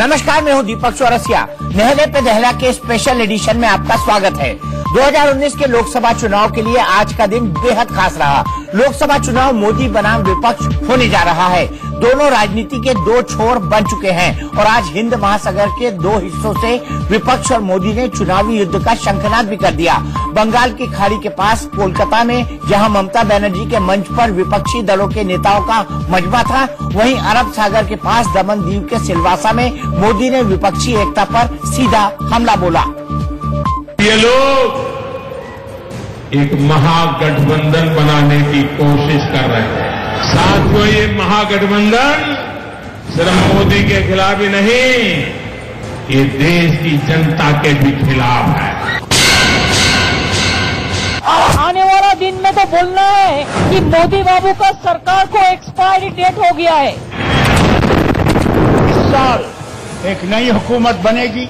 नमस्कार, मैं हूं दीपक चौरसिया। नहले पे दहला के स्पेशल एडिशन में आपका स्वागत है। 2019 के लोकसभा चुनाव के लिए आज का दिन बेहद खास रहा। लोकसभा चुनाव मोदी बनाम विपक्ष होने जा रहा है। दोनों राजनीति के दो छोर बन चुके हैं और आज हिंद महासागर के दो हिस्सों से विपक्ष और मोदी ने चुनावी युद्ध का शंखनाद भी कर दिया। बंगाल की खाड़ी के पास कोलकाता में जहां ममता बनर्जी के मंच पर विपक्षी दलों के नेताओं का मजमा था, वहीं अरब सागर के पास दमन दीव के सिलवासा में मोदी ने विपक्षी एकता पर सीधा हमला बोला। ये लोग एक महागठबंधन बनाने की कोशिश कर रहे हैं। साथियों, ये महागठबंधन सिर्फ मोदी के खिलाफ ही नहीं, ये देश की जनता के भी खिलाफ है। आने वाला दिन में तो बोलना है कि मोदी बाबू का सरकार को एक्सपायरी डेट हो गया है। इस साल एक नई हुकूमत बनेगी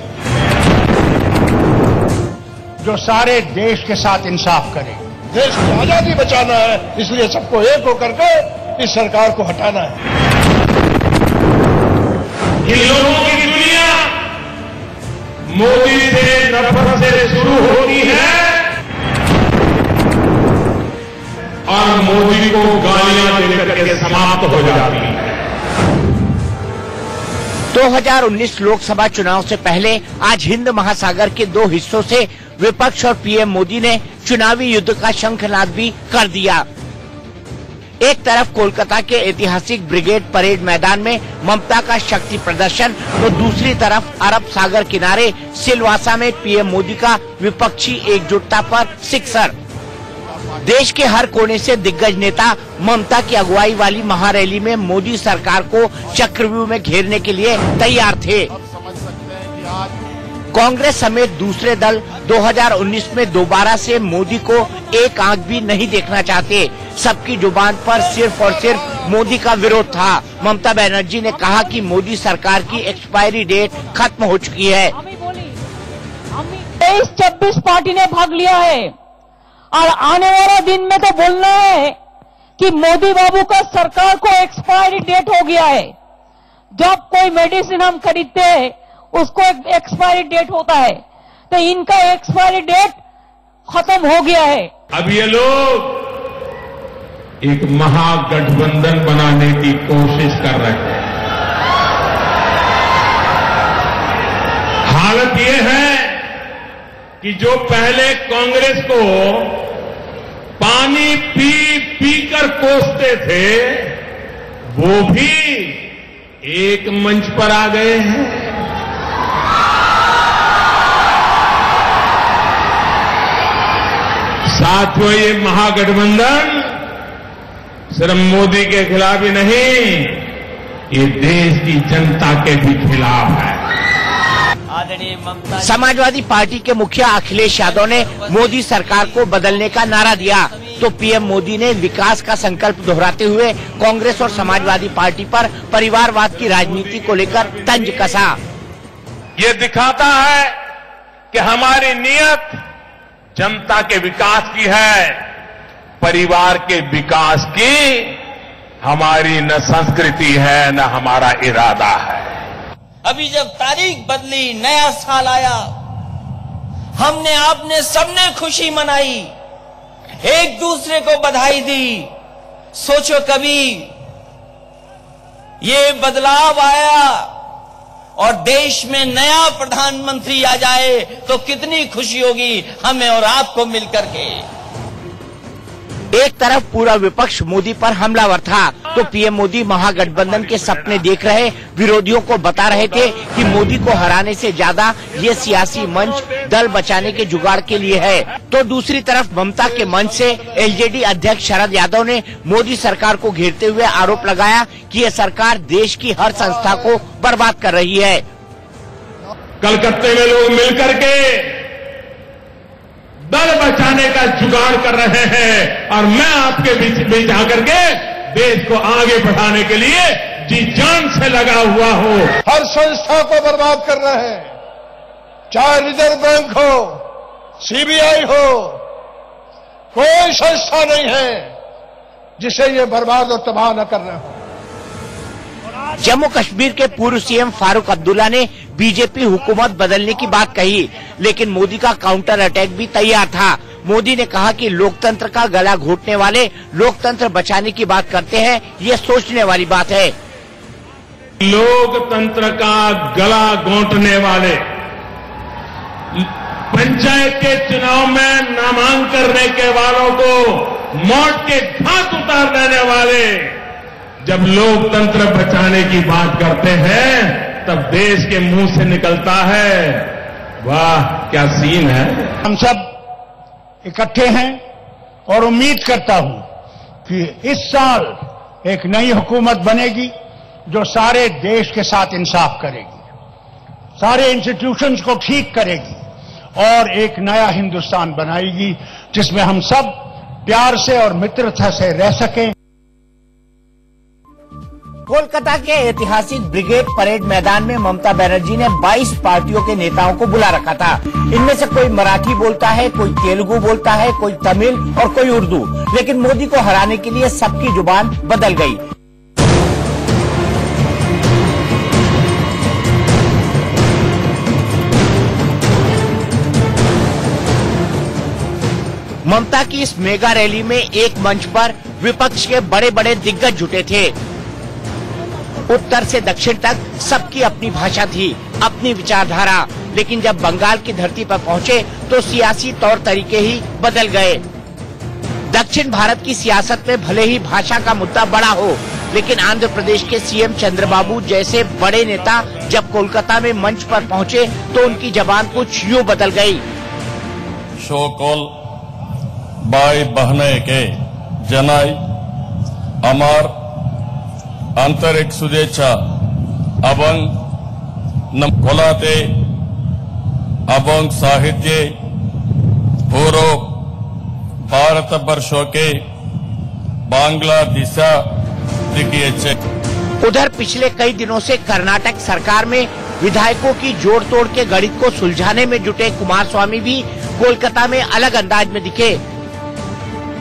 जो सारे देश के साथ इंसाफ करे। देश की आजादी बचाना है, इसलिए सबको एक होकर के इस सरकार को हटाना है। इन लोगों की दुनिया मोदी से नफरत से शुरू होती है और मोदी को गालियां देकर के समाप्त हो जाती है। 2019 लोकसभा चुनाव से पहले आज हिंद महासागर के दो हिस्सों से विपक्ष और पीएम मोदी ने चुनावी युद्ध का शंखनाद भी कर दिया। एक तरफ कोलकाता के ऐतिहासिक ब्रिगेड परेड मैदान में ममता का शक्ति प्रदर्शन, तो दूसरी तरफ अरब सागर किनारे सिलवासा में पीएम मोदी का विपक्षी एकजुटता पर सिक्सर। देश के हर कोने से दिग्गज नेता ममता की अगुवाई वाली महारैली में मोदी सरकार को चक्रव्यूह में घेरने के लिए तैयार थे। कांग्रेस समेत दूसरे दल 2019 में दोबारा से मोदी को एक आंख भी नहीं देखना चाहते। सबकी जुबान पर सिर्फ और सिर्फ मोदी का विरोध था। ममता बनर्जी ने कहा कि मोदी सरकार की एक्सपायरी डेट खत्म हो चुकी है। 23-26 पार्टी ने भाग लिया है और आने वाला दिन में तो बोलना है कि मोदी बाबू का सरकार को एक्सपायरी डेट हो गया है। जब कोई मेडिसिन हम खरीदते हैं उसको एक एक्सपायरी डेट होता है, तो इनका एक्सपायरी डेट खत्म हो गया है। अब ये लोग एक महागठबंधन बनाने की कोशिश कर रहे हैं। हालत ये है कि जो पहले कांग्रेस को पानी पी पी कर कोसते थे, वो भी एक मंच पर आ गए हैं। साथियों, ये महागठबंधन सिर्फ मोदी के खिलाफ ही नहीं, ये देश की जनता के भी खिलाफ है। समाजवादी पार्टी के मुखिया अखिलेश यादव ने मोदी सरकार को बदलने का नारा दिया, तो पीएम मोदी ने विकास का संकल्प दोहराते हुए कांग्रेस और समाजवादी पार्टी पर परिवारवाद की राजनीति को लेकर तंज कसा। ये दिखाता है कि हमारी नीयत जनता के विकास की है, परिवार के विकास की हमारी न संस्कृति है न हमारा इरादा है। अभी जब तारीख बदली, नया साल आया, हमने आपने सबने खुशी मनाई, एक दूसरे को बधाई दी। सोचो कभी ये बदलाव आया और देश में नया प्रधानमंत्री आ जाए तो कितनी खुशी होगी हमें और आपको मिलकर के। एक तरफ पूरा विपक्ष मोदी पर हमलावर था, तो पीएम मोदी महागठबंधन के सपने देख रहे विरोधियों को बता रहे थे कि मोदी को हराने से ज्यादा ये सियासी मंच दल बचाने के जुगाड़ के लिए है। तो दूसरी तरफ ममता के मंच से एलजेडी अध्यक्ष शरद यादव ने मोदी सरकार को घेरते हुए आरोप लगाया कि ये सरकार देश की हर संस्था को बर्बाद कर रही है। कलकत्ते में लोग मिलकर के दल बचाने का जुगाड़ कर रहे हैं और मैं आपके बीच आकर के देश को आगे बढ़ाने के लिए जी जान से लगा हुआ हूं। हर संस्था को बर्बाद कर रहे हैं, चाहे रिजर्व बैंक हो, सीबीआई हो, कोई संस्था नहीं है जिसे ये बर्बाद और तबाह न कर रहे हो। जम्मू कश्मीर के पूर्व सीएम फारूक अब्दुल्ला ने बीजेपी हुकूमत बदलने की बात कही, लेकिन मोदी का काउंटर अटैक भी तैयार था। मोदी ने कहा कि लोकतंत्र का गला घोटने वाले लोकतंत्र बचाने की बात करते हैं, ये सोचने वाली बात है। लोकतंत्र का गला घोंटने वाले, पंचायत के चुनाव में नामांकन करने के वालों को मौत के घाट उतार देने वाले जब लोकतंत्र बचाने की बात करते हैं तब देश के मुंह से निकलता है, वाह क्या सीन है। हम सब इकट्ठे हैं और उम्मीद करता हूं कि इस साल एक नई हुकूमत बनेगी जो सारे देश के साथ इंसाफ करेगी, सारे इंस्टीट्यूशंस को ठीक करेगी और एक नया हिंदुस्तान बनाएगी जिसमें हम सब प्यार से और मित्रता से रह सकें। कोलकाता के ऐतिहासिक ब्रिगेड परेड मैदान में ममता बनर्जी ने 22 पार्टियों के नेताओं को बुला रखा था। इनमें से कोई मराठी बोलता है, कोई तेलुगु बोलता है, कोई तमिल और कोई उर्दू, लेकिन मोदी को हराने के लिए सबकी जुबान बदल गई। ममता की इस मेगा रैली में एक मंच पर विपक्ष के बड़े बड़े दिग्गज जुटे थे। उत्तर से दक्षिण तक सबकी अपनी भाषा थी, अपनी विचारधारा, लेकिन जब बंगाल की धरती पर पहुंचे तो सियासी तौर तरीके ही बदल गए। दक्षिण भारत की सियासत में भले ही भाषा का मुद्दा बड़ा हो, लेकिन आंध्र प्रदेश के सीएम चंद्रबाबू जैसे बड़े नेता जब कोलकाता में मंच पर पहुंचे तो उनकी जबान कुछ यूं बदल गई। शोकोल बाई बहने के जनाई अमर आंतरिक शुभेच्छा अबंग नमकोलाते अबंग साहित्य पूर्व भारत वर्षों के बांग्ला दिशा दिखिए। उधर पिछले कई दिनों से कर्नाटक सरकार में विधायकों की जोड़ तोड़ के गणित को सुलझाने में जुटे कुमारस्वामी भी कोलकाता में अलग अंदाज में दिखे।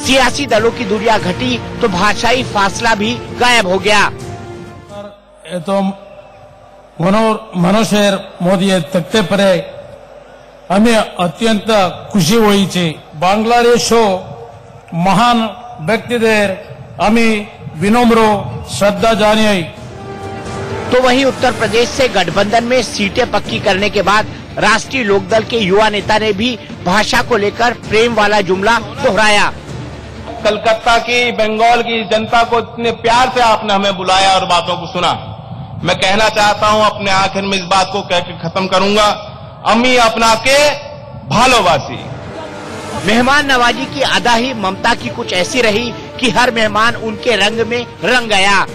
सियासी दलों की दूरियां घटी तो भाषाई फासला भी गायब हो गया। तो मनुष्य मोदी तकते परे हमें अत्यंत खुशी हुई थी। बांग्लादेश महान व्यक्तिदेर हमें विनम्र श्रद्धा जानिए। तो वहीं उत्तर प्रदेश से गठबंधन में सीटें पक्की करने के बाद राष्ट्रीय लोकदल के युवा नेता ने भी भाषा को लेकर प्रेम वाला जुमला दोहराया। कलकत्ता की, बंगाल की जनता को इतने प्यार से आपने हमें बुलाया और बातों को सुना। मैं कहना चाहता हूं, अपने आखिर में इस बात को कह के खत्म करूंगा, अम्मी अपना के भालोवासी। मेहमान नवाजी की अदा ही ममता की कुछ ऐसी रही कि हर मेहमान उनके रंग में रंग गया।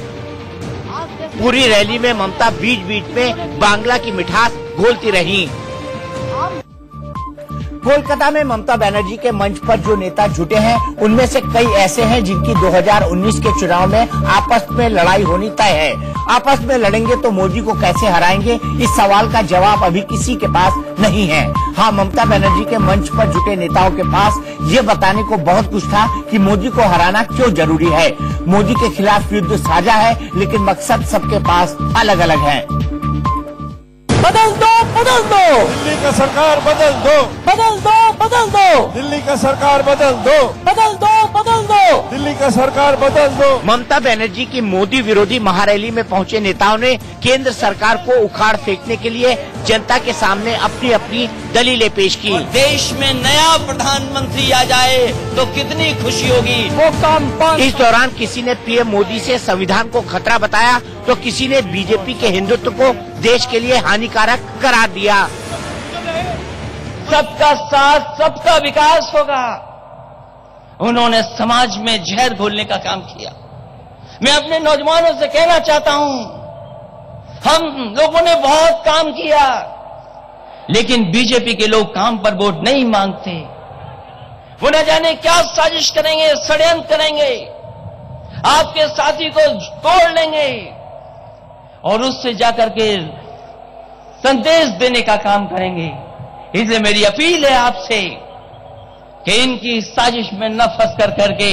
पूरी रैली में ममता बीच बीच में बांग्ला की मिठास घोलती रही। कोलकाता में ममता बनर्जी के मंच पर जो नेता जुटे हैं उनमें से कई ऐसे हैं जिनकी 2019 के चुनाव में आपस में लड़ाई होनी तय है। आपस में लड़ेंगे तो मोदी को कैसे हराएंगे, इस सवाल का जवाब अभी किसी के पास नहीं है। हाँ, ममता बनर्जी के मंच पर जुटे नेताओं के पास ये बताने को बहुत कुछ था कि मोदी को हराना क्यों जरूरी है। मोदी के खिलाफ युद्ध साझा है, लेकिन मकसद सबके पास अलग अलग है। बदल दो, बदल दो, दिल्ली का सरकार बदल दो, बदल दो, बदल दो, दिल्ली का सरकार बदल दो, बदल दो, बदल दो, दिल्ली का सरकार बदल दो। ममता बनर्जी की मोदी विरोधी महारैली में पहुंचे नेताओं ने केंद्र सरकार को उखाड़ फेंकने के लिए जनता के सामने अपनी अपनी दलीलें पेश की। देश में नया प्रधानमंत्री आ जाए तो कितनी खुशी होगी। वो काम इस दौरान किसी ने पीएम मोदी से संविधान को खतरा बताया तो किसी ने बीजेपी के हिंदुत्व को देश के लिए हानिकारक करार दिया। सबका साथ, सबका विकास होगा। उन्होंने समाज में जहर घोलने का काम किया। मैं अपने नौजवानों से कहना चाहता हूं, हम लोगों ने बहुत काम किया, लेकिन बीजेपी के लोग काम पर वोट नहीं मांगते। वो न जाने क्या साजिश करेंगे, षड्यंत्र करेंगे, आपके साथी को तोड़ लेंगे और उससे जाकर के संदेश देने का काम करेंगे। इसलिए मेरी अपील है आपसे कि इनकी साजिश में न फंस करके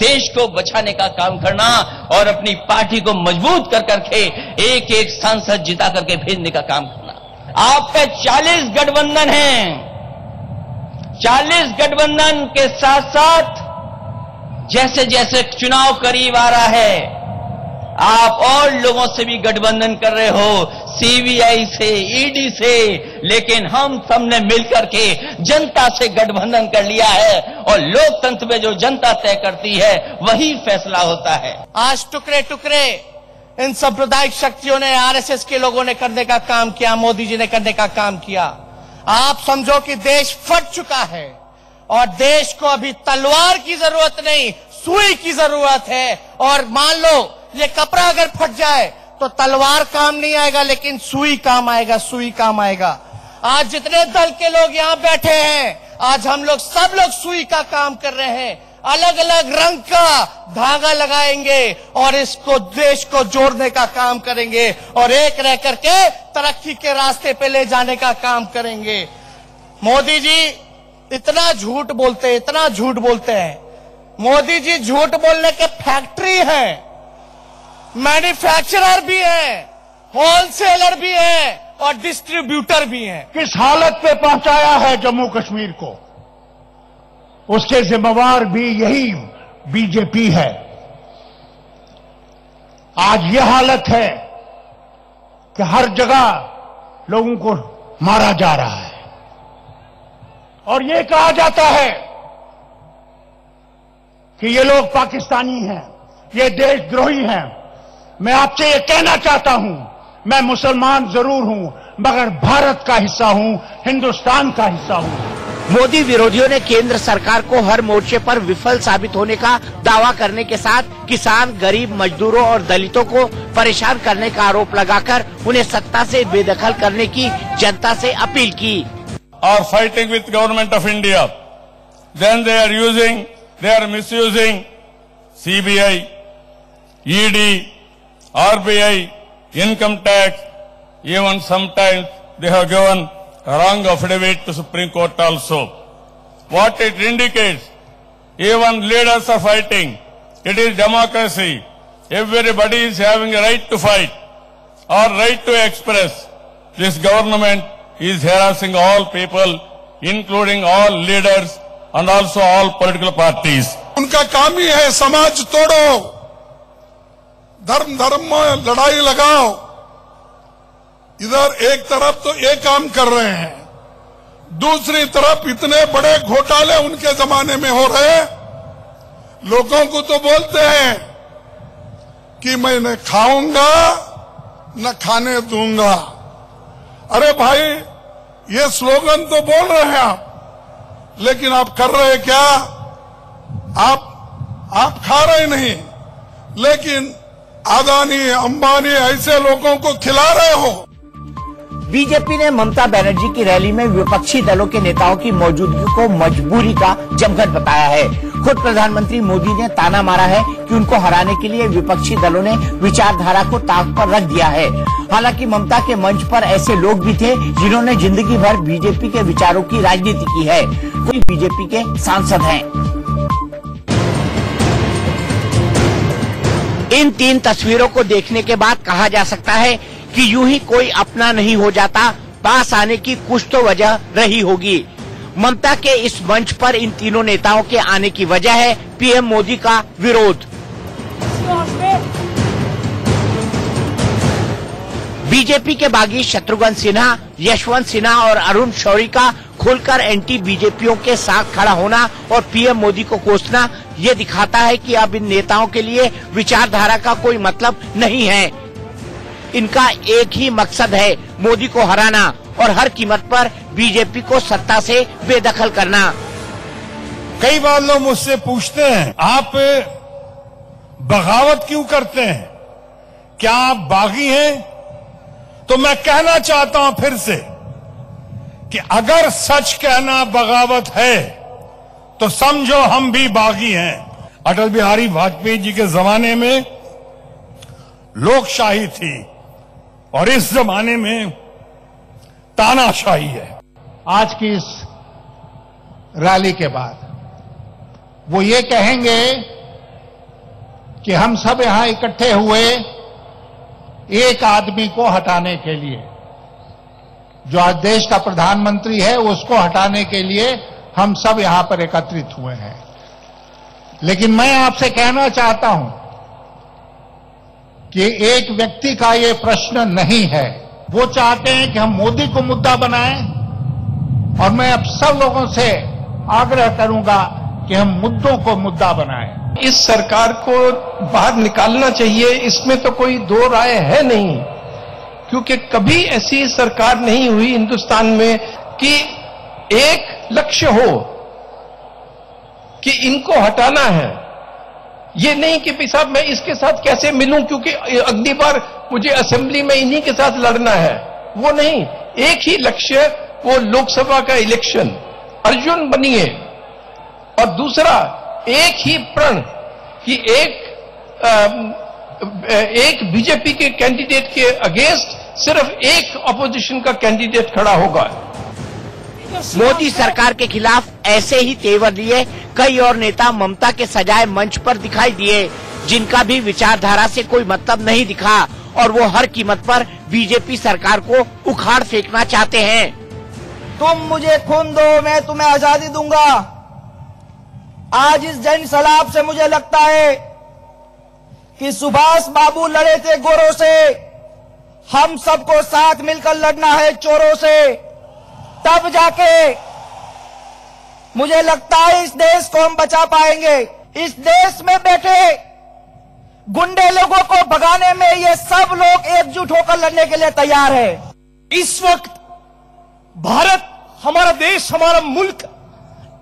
देश को बचाने का काम करना और अपनी पार्टी को मजबूत कर करके एक एक सांसद जिता करके भेजने का काम करना। आपका 40 गठबंधन है, 40 गठबंधन के साथ साथ जैसे जैसे चुनाव करीब आ रहा है आप और लोगों से भी गठबंधन कर रहे हो, सीबीआई से, ईडी से, लेकिन हम सबने मिलकर के जनता से गठबंधन कर लिया है और लोकतंत्र में जो जनता तय करती है वही फैसला होता है। आज टुकड़े टुकड़े इन सांप्रदायिक शक्तियों ने, आरएसएस के लोगों ने करने का काम किया, मोदी जी ने करने का काम किया। आप समझो कि देश फट चुका है और देश को अभी तलवार की जरूरत नहीं, सुई की जरूरत है। और मान लो ये कपड़ा अगर फट जाए तो तलवार काम नहीं आएगा, लेकिन सुई काम आएगा, सुई काम आएगा। आज जितने दल के लोग यहाँ बैठे हैं, आज हम लोग सब लोग सुई का काम कर रहे हैं, अलग अलग रंग का धागा लगाएंगे और इसको, देश को जोड़ने का काम करेंगे और एक रह करके तरक्की के रास्ते पे ले जाने का काम करेंगे। मोदी जी इतना झूठ बोलते हैं, इतना झूठ बोलते हैं। मोदी जी झूठ बोलने के फैक्ट्री हैं, मैन्युफैक्चरर भी है, होलसेलर भी है और डिस्ट्रीब्यूटर भी है। किस हालत पे पहुंचाया है जम्मू कश्मीर को, उसके जिम्मेवार भी यही बीजेपी है। आज यह हालत है कि हर जगह लोगों को मारा जा रहा है और ये कहा जाता है कि ये लोग पाकिस्तानी हैं, ये देशद्रोही हैं। मैं आपसे ये कहना चाहता हूं, मैं मुसलमान जरूर हूं मगर भारत का हिस्सा हूं, हिंदुस्तान का हिस्सा हूं। मोदी विरोधियों ने केंद्र सरकार को हर मोर्चे पर विफल साबित होने का दावा करने के साथ किसान, गरीब, मजदूरों और दलितों को परेशान करने का आरोप लगाकर उन्हें सत्ता से बेदखल करने की जनता से अपील की। Are fighting with government of India, then they are misusing CBI, ED, RBI, income tax, even sometimes they have given a wrong affidavit to Supreme Court also. What it indicates, even leaders are fighting. It is democracy. Everybody is having a right to fight or right to express. This government is harassing all people, including all leaders and also all political parties. उनका काम ही है समाज तोड़ो, धर्म धर्म में लड़ाई लगाओ। इधर एक तरफ तो ये काम कर रहे हैं, दूसरी तरफ इतने बड़े घोटाले उनके जमाने में हो रहे हैं। लोगों को तो बोलते हैं कि मैं न खाऊंगा न खाने दूंगा। अरे भाई, ये स्लोगन तो बोल रहे हैं आप, लेकिन आप कर रहे क्या? आप खा रहे नहीं, लेकिन अदानी, अंबानी ऐसे लोगों को खिला रहे हो। बीजेपी ने ममता बनर्जी की रैली में विपक्षी दलों के नेताओं की मौजूदगी को मजबूरी का जमघट बताया है। खुद प्रधानमंत्री मोदी ने ताना मारा है कि उनको हराने के लिए विपक्षी दलों ने विचारधारा को ताक पर रख दिया है। हालांकि ममता के मंच पर ऐसे लोग भी थे जिन्होंने जिंदगी भर बीजेपी के विचारों की राजनीति की है। कोई बीजेपी के सांसद हैं। इन 3 तस्वीरों को देखने के बाद कहा जा सकता है कि यूं ही कोई अपना नहीं हो जाता, पास आने की कुछ तो वजह रही होगी। ममता के इस मंच पर इन तीनों नेताओं के आने की वजह है पीएम मोदी का विरोध। बीजेपी के बागी शत्रुघ्न सिन्हा, यशवंत सिन्हा और अरुण शौरी का खुलकर एंटी बीजेपियों के साथ खड़ा होना और पीएम मोदी को कोसना ये दिखाता है कि अब इन नेताओं के लिए विचारधारा का कोई मतलब नहीं है। इनका एक ही मकसद है, मोदी को हराना और हर कीमत पर बीजेपी को सत्ता से बेदखल करना। कई बार लोग मुझसे पूछते हैं, आप बगावत क्यों करते हैं? क्या आप बागी हैं? तो मैं कहना चाहता हूं फिर से कि अगर सच कहना बगावत है तो समझो हम भी बागी हैं। अटल बिहारी वाजपेयी जी के जमाने में लोकशाही थी और इस जमाने में तानाशाही है। आज की इस रैली के बाद वो ये कहेंगे कि हम सब यहां इकट्ठे हुए एक आदमी को हटाने के लिए, जो आज देश का प्रधानमंत्री है, उसको हटाने के लिए हम सब यहां पर एकत्रित हुए हैं। लेकिन मैं आपसे कहना चाहता हूं कि एक व्यक्ति का ये प्रश्न नहीं है। वो चाहते हैं कि हम मोदी को मुद्दा बनाएं, और मैं अब सब लोगों से आग्रह करूंगा कि हम मुद्दों को मुद्दा बनाएं। इस सरकार को बाहर निकालना चाहिए, इसमें तो कोई दो राय है नहीं, क्योंकि कभी ऐसी सरकार नहीं हुई हिंदुस्तान में कि एक लक्ष्य हो कि इनको हटाना है। ये नहीं कि भाई साहब मैं इसके साथ कैसे मिलूं क्योंकि अगली बार मुझे असेंबली में इन्हीं के साथ लड़ना है, वो नहीं। एक ही लक्ष्य, वो लोकसभा का इलेक्शन, अर्जुन बनिए। और दूसरा, एक ही प्रण कि एक बीजेपी के कैंडिडेट के अगेंस्ट सिर्फ एक ऑपोजिशन का कैंडिडेट खड़ा होगा। मोदी सरकार के खिलाफ ऐसे ही तेवर लिए कई और नेता ममता के सजाए मंच पर दिखाई दिए, जिनका भी विचारधारा से कोई मतलब नहीं दिखा, और वो हर कीमत पर बीजेपी सरकार को उखाड़ फेंकना चाहते हैं। तुम मुझे खून दो, मैं तुम्हें आजादी दूंगा। आज इस जन सैलाब से मुझे लगता है कि सुभाष बाबू लड़े थे गोरों से, हम सबको साथ मिलकर लड़ना है चोरों से। तब जाके मुझे लगता है इस देश को हम बचा पाएंगे। इस देश में बैठे गुंडे लोगों को भगाने में ये सब लोग एकजुट होकर लड़ने के लिए तैयार है। इस वक्त भारत, हमारा देश, हमारा मुल्क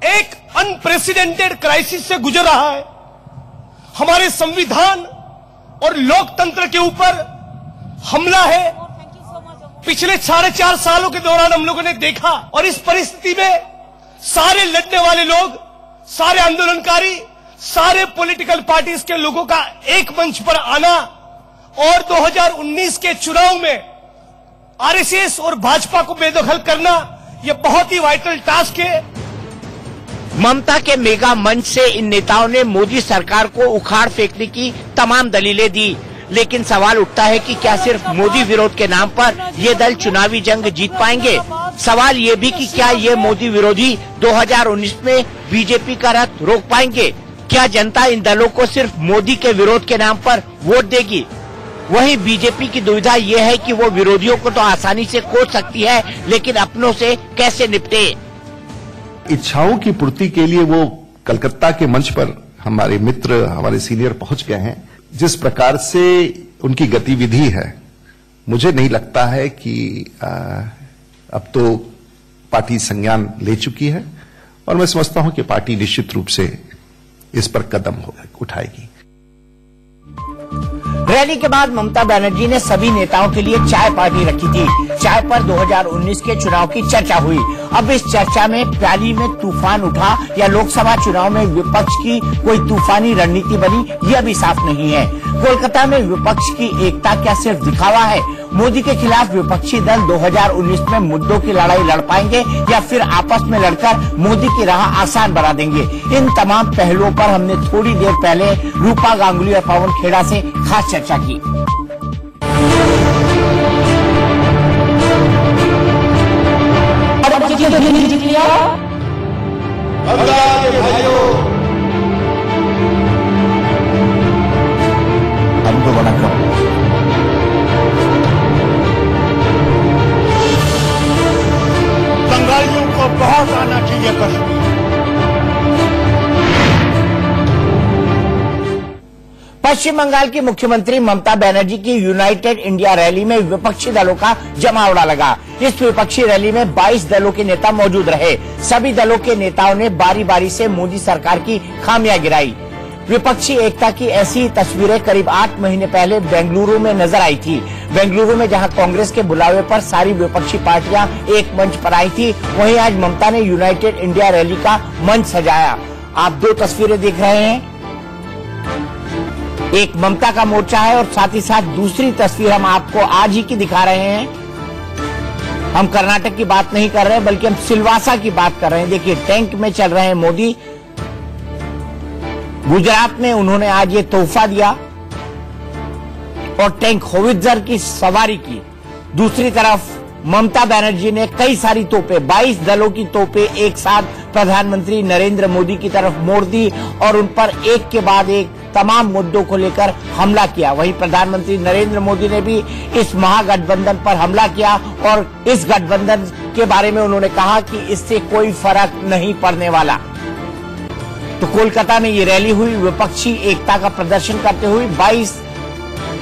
एक अनप्रेसिडेंटेड क्राइसिस से गुजर रहा है। हमारे संविधान और लोकतंत्र के ऊपर हमला है। पिछले 4.5 सालों के दौरान हम लोगों ने देखा, और इस परिस्थिति में सारे लड़ने वाले लोग, सारे आंदोलनकारी, सारे पॉलिटिकल पार्टीज के लोगों का एक मंच पर आना और 2019 के चुनाव में आरएसएस और भाजपा को बेदखल करना, यह बहुत ही वाइटल टास्क है। ममता के मेगा मंच से इन नेताओं ने मोदी सरकार को उखाड़ फेंकने की तमाम दलीलें दी, लेकिन सवाल उठता है कि क्या सिर्फ मोदी विरोध के नाम पर ये दल चुनावी जंग जीत पाएंगे? सवाल ये भी कि क्या ये मोदी विरोधी 2019 में बीजेपी का रथ रोक पाएंगे? क्या जनता इन दलों को सिर्फ मोदी के विरोध के नाम पर वोट देगी? वहीं बीजेपी की दुविधा ये है कि वो विरोधियों को तो आसानी से कोस सकती है, लेकिन अपनों से कैसे निपटे? इच्छाओं की पूर्ति के लिए वो कलकत्ता के मंच पर हमारे मित्र, हमारे सीनियर पहुंच गए हैं। जिस प्रकार से उनकी गतिविधि है, मुझे नहीं लगता है कि अब तो पार्टी संज्ञान ले चुकी है, और मैं समझता हूं कि पार्टी निश्चित रूप से इस पर कदम उठाएगी। रैली के बाद ममता बनर्जी ने सभी नेताओं के लिए चाय पार्टी रखी थी। चाय पर 2019 के चुनाव की चर्चा हुई। अब इस चर्चा में प्याली में तूफान उठा या लोकसभा चुनाव में विपक्ष की कोई तूफानी रणनीति बनी, ये अभी साफ नहीं है। कोलकाता में विपक्ष की एकता क्या सिर्फ दिखावा है? मोदी के खिलाफ विपक्षी दल 2019 में मुद्दों की लड़ाई लड़ पाएंगे या फिर आपस में लड़कर मोदी की राह आसान बना देंगे? इन तमाम पहलुओं पर हमने थोड़ी देर पहले रूपा गांगुली और पवन खेड़ा से खास चर्चा की। हमको वणक्कम। बंगालियों को बहुत आना चाहिए कश्मीर। पश्चिम बंगाल की मुख्यमंत्री ममता बनर्जी की यूनाइटेड इंडिया रैली में विपक्षी दलों का जमावड़ा लगा। इस विपक्षी रैली में 22 दलों के नेता मौजूद रहे। सभी दलों के नेताओं ने बारी बारी से मोदी सरकार की खामियां गिराई। विपक्षी एकता की ऐसी तस्वीरें करीब 8 महीने पहले बेंगलुरु में नजर आई थी। बेंगलुरु में जहां कांग्रेस के बुलावे पर सारी विपक्षी पार्टियां एक मंच पर आई थी, वहीं आज ममता ने यूनाइटेड इंडिया रैली का मंच सजाया। आप 2 तस्वीरें देख रहे हैं, एक ममता का मोर्चा है और साथ ही साथ दूसरी तस्वीर हम आपको आज ही की दिखा रहे हैं। हम कर्नाटक की बात नहीं कर रहे हैं, बल्कि हम सिलवासा की बात कर रहे हैं। देखिए, टैंक में चल रहे हैं मोदी। गुजरात में उन्होंने आज ये तोहफा दिया और टैंक होवित्जर की सवारी की। दूसरी तरफ ममता बनर्जी ने कई सारी तोपें, 22 दलों की तोपें एक साथ प्रधानमंत्री नरेंद्र मोदी की तरफ मोड़ दी और उन पर एक के बाद एक तमाम मुद्दों को लेकर हमला किया। वहीं प्रधानमंत्री नरेंद्र मोदी ने भी इस महागठबंधन पर हमला किया और इस गठबंधन के बारे में उन्होंने कहा कि इससे कोई फर्क नहीं पड़ने वाला। तो कोलकाता में ये रैली हुई, विपक्षी एकता का प्रदर्शन करते हुए 22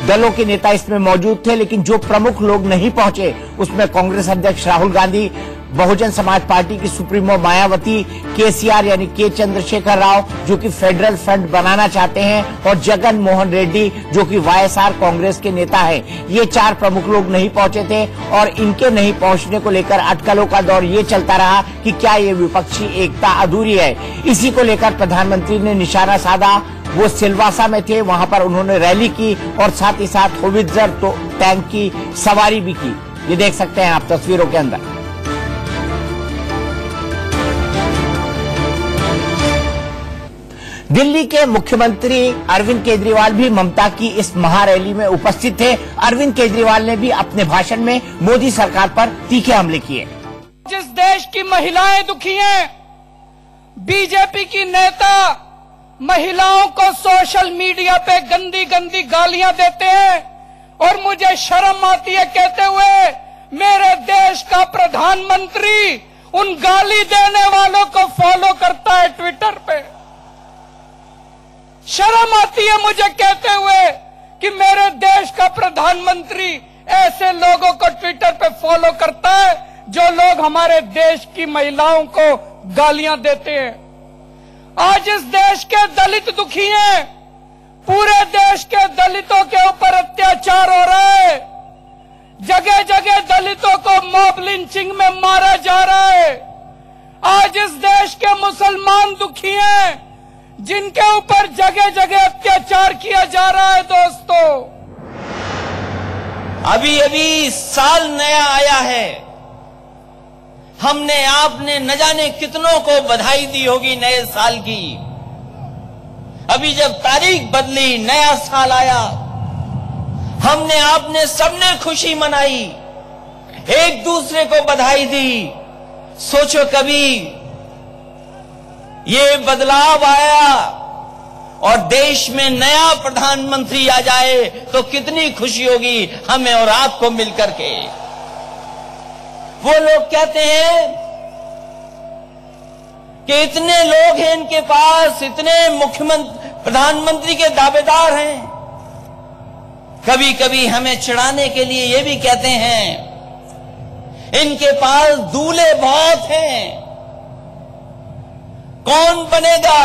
दलों के नेता इसमें मौजूद थे, लेकिन जो प्रमुख लोग नहीं पहुंचे उसमें कांग्रेस अध्यक्ष राहुल गांधी, बहुजन समाज पार्टी की सुप्रीमो मायावती, केसीआर यानी के चंद्रशेखर राव जो कि फेडरल फ्रंट बनाना चाहते हैं और जगन मोहन रेड्डी जो कि वाईएसआर कांग्रेस के नेता हैं। ये 4 प्रमुख लोग नहीं पहुंचे थे और इनके नहीं पहुंचने को लेकर अटकलों का दौर ये चलता रहा कि क्या ये विपक्षी एकता अधूरी है। इसी को लेकर प्रधानमंत्री ने निशाना साधा। वो सिलवासा में थे, वहां पर उन्होंने रैली की और साथ ही साथ होवित्जर तो टैंक की सवारी भी की। ये देख सकते हैं आप तस्वीरों के अंदर। दिल्ली के मुख्यमंत्री अरविंद केजरीवाल भी ममता की इस महारैली में उपस्थित थे। अरविंद केजरीवाल ने भी अपने भाषण में मोदी सरकार पर तीखे हमले किए। जिस देश की महिलाएं दुखी हैं, बीजेपी की नेता महिलाओं को सोशल मीडिया पे गंदी गंदी गालियां देते हैं और मुझे शर्म आती है कहते हुए मेरे देश का प्रधानमंत्री उन गाली देने वालों को फॉलो करता है ट्विटर पे। शर्म आती है मुझे कहते हुए कि मेरे देश का प्रधानमंत्री ऐसे लोगों को ट्विटर पे फॉलो करता है जो लोग हमारे देश की महिलाओं को गालियां देते हैं। आज इस देश के दलित दुखी हैं, पूरे देश के दलितों के ऊपर अत्याचार हो रहा है, जगह जगह दलितों को मॉब लिंचिंग में मारा जा रहा है। आज इस देश के मुसलमान दुखी हैं जिनके ऊपर जगह जगह अत्याचार किया जा रहा है। दोस्तों, अभी अभी साल नया आया है, हमने आपने न जाने कितनों को बधाई दी होगी नए साल की। अभी जब तारीख बदली, नया साल आया, हमने आपने सबने खुशी मनाई, एक दूसरे को बधाई दी। सोचो कभी ये बदलाव आया और देश में नया प्रधानमंत्री आ जाए तो कितनी खुशी होगी हमें और आपको मिलकर के। वो लोग कहते हैं कि इतने लोग हैं इनके पास, इतने मुख्यमंत्री प्रधानमंत्री के दावेदार हैं। कभी कभी हमें चिढ़ाने के लिए ये भी कहते हैं इनके पास दूल्हे बहुत हैं, कौन बनेगा।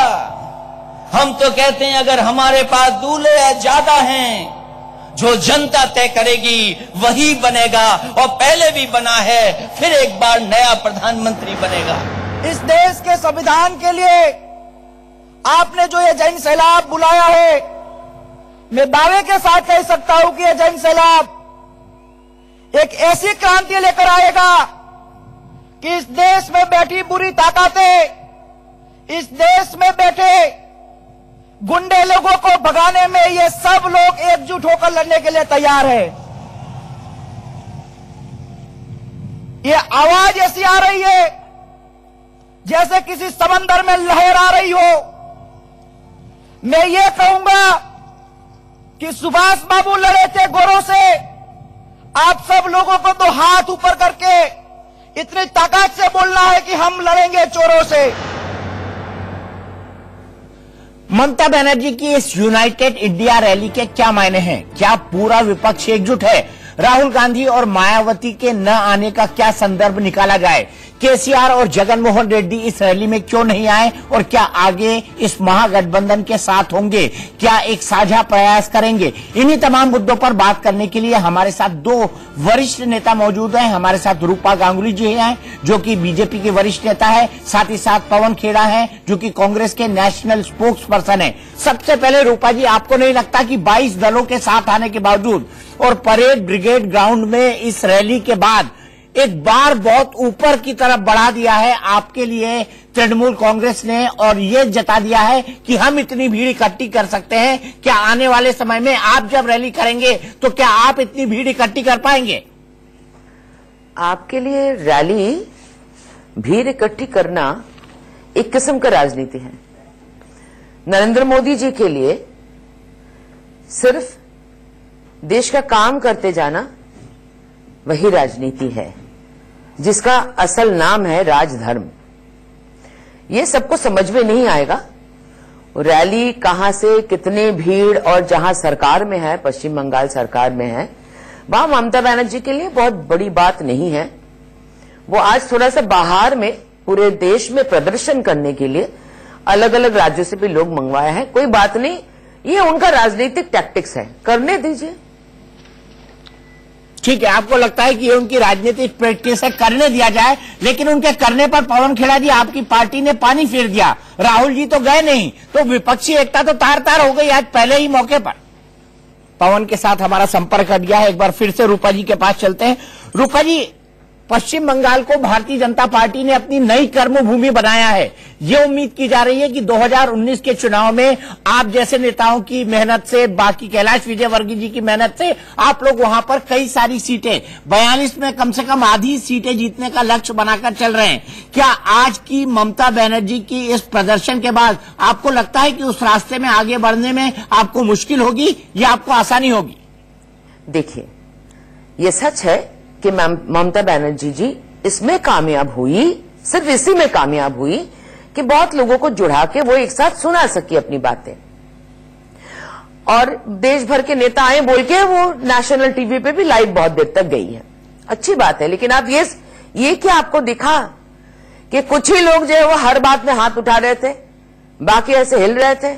हम तो कहते हैं अगर हमारे पास दूल्हे ज्यादा हैं, जो जनता तय करेगी वही बनेगा और पहले भी बना है, फिर एक बार नया प्रधानमंत्री बनेगा। इस देश के संविधान के लिए आपने जो ये जन सैलाब बुलाया है, मैं दावे के साथ कह सकता हूं कि ये जन सैलाब एक ऐसी क्रांति लेकर आएगा कि इस देश में बैठी बुरी ताकतें, इस देश में बैठे गुंडे लोगों को भगाने में ये सब लोग एकजुट होकर लड़ने के लिए तैयार है। ये आवाज ऐसी आ रही है जैसे किसी समंदर में लहर आ रही हो। मैं ये कहूंगा कि सुभाष बाबू लड़े थे गोरों से, आप सब लोगों को तो हाथ ऊपर करके इतनी ताकत से बोलना है कि हम लड़ेंगे चोरों से। ममता बनर्जी की इस यूनाइटेड इंडिया रैली के क्या मायने हैं? क्या पूरा विपक्ष एकजुट है? राहुल गांधी और मायावती के न आने का क्या संदर्भ निकाला जाए? केसीआर और जगन मोहन रेड्डी इस रैली में क्यों नहीं आए और क्या आगे इस महागठबंधन के साथ होंगे? क्या एक साझा प्रयास करेंगे? इन्हीं तमाम मुद्दों पर बात करने के लिए हमारे साथ 2 वरिष्ठ नेता मौजूद हैं। हमारे साथ रूपा गांगुली जी हैं जो कि बीजेपी के वरिष्ठ नेता है, साथ ही साथ पवन खेड़ा हैं जो कि कांग्रेस के नेशनल स्पोक्स पर्सन है। सबसे पहले रूपा जी, आपको नहीं लगता कि 22 दलों के साथ आने के बावजूद और परेड ब्रिगेड ग्राउंड में इस रैली के बाद एक बार बहुत ऊपर की तरफ बढ़ा दिया है आपके लिए तृणमूल कांग्रेस ने और ये जता दिया है कि हम इतनी भीड़ इकट्ठी कर सकते हैं। क्या आने वाले समय में आप जब रैली करेंगे तो क्या आप इतनी भीड़ इकट्ठी कर पाएंगे? आपके लिए रैली, भीड़ इकट्ठी करना एक किस्म का राजनीति है। नरेंद्र मोदी जी के लिए सिर्फ देश का काम करते जाना वही राजनीति है, जिसका असल नाम है राजधर्म। ये सबको समझ में नहीं आएगा। रैली कहां से, कितनी भीड़, और जहां सरकार में है, पश्चिम बंगाल सरकार में है, वहां ममता बनर्जी के लिए बहुत बड़ी बात नहीं है। वो आज थोड़ा सा बाहर में पूरे देश में प्रदर्शन करने के लिए अलग अलग राज्यों से भी लोग मंगवाया है। कोई बात नहीं, ये उनका राजनीतिक टैक्टिक्स है, करने दीजिए। ठीक है, आपको लगता है कि ये उनकी राजनीतिक प्रैक्टिस है, करने दिया जाए, लेकिन उनके करने पर पवन खेड़ा जी, आपकी पार्टी ने पानी फेर दिया। राहुल जी तो गए नहीं, तो विपक्षी एकता तो तार तार हो गई आज पहले ही मौके पर। पवन के साथ हमारा संपर्क हट गया है, एक बार फिर से रूपा जी के पास चलते हैं। रूपा जी, पश्चिम बंगाल को भारतीय जनता पार्टी ने अपनी नई कर्मभूमि बनाया है। ये उम्मीद की जा रही है कि 2019 के चुनाव में आप जैसे नेताओं की मेहनत से, बाकी कैलाश विजयवर्गीय जी की मेहनत से आप लोग वहां पर कई सारी सीटें, 42 में कम से कम आधी सीटें जीतने का लक्ष्य बनाकर चल रहे हैं। क्या आज की ममता बनर्जी की इस प्रदर्शन के बाद आपको लगता है कि उस रास्ते में आगे बढ़ने में आपको मुश्किल होगी या आपको आसानी होगी? देखिए, ये सच है कि ममता बनर्जी जी इसमें कामयाब हुई, सिर्फ इसी में कामयाब हुई कि बहुत लोगों को जुड़ा के वो एक साथ सुना सकी अपनी बातें, और देश भर के नेता आए बोल के वो नेशनल टीवी पे भी लाइव बहुत देर तक गई है। अच्छी बात है, लेकिन आप ये क्या आपको दिखा कि कुछ ही लोग जो है वो हर बात में हाथ उठा रहे थे, बाकी ऐसे हिल रहे थे?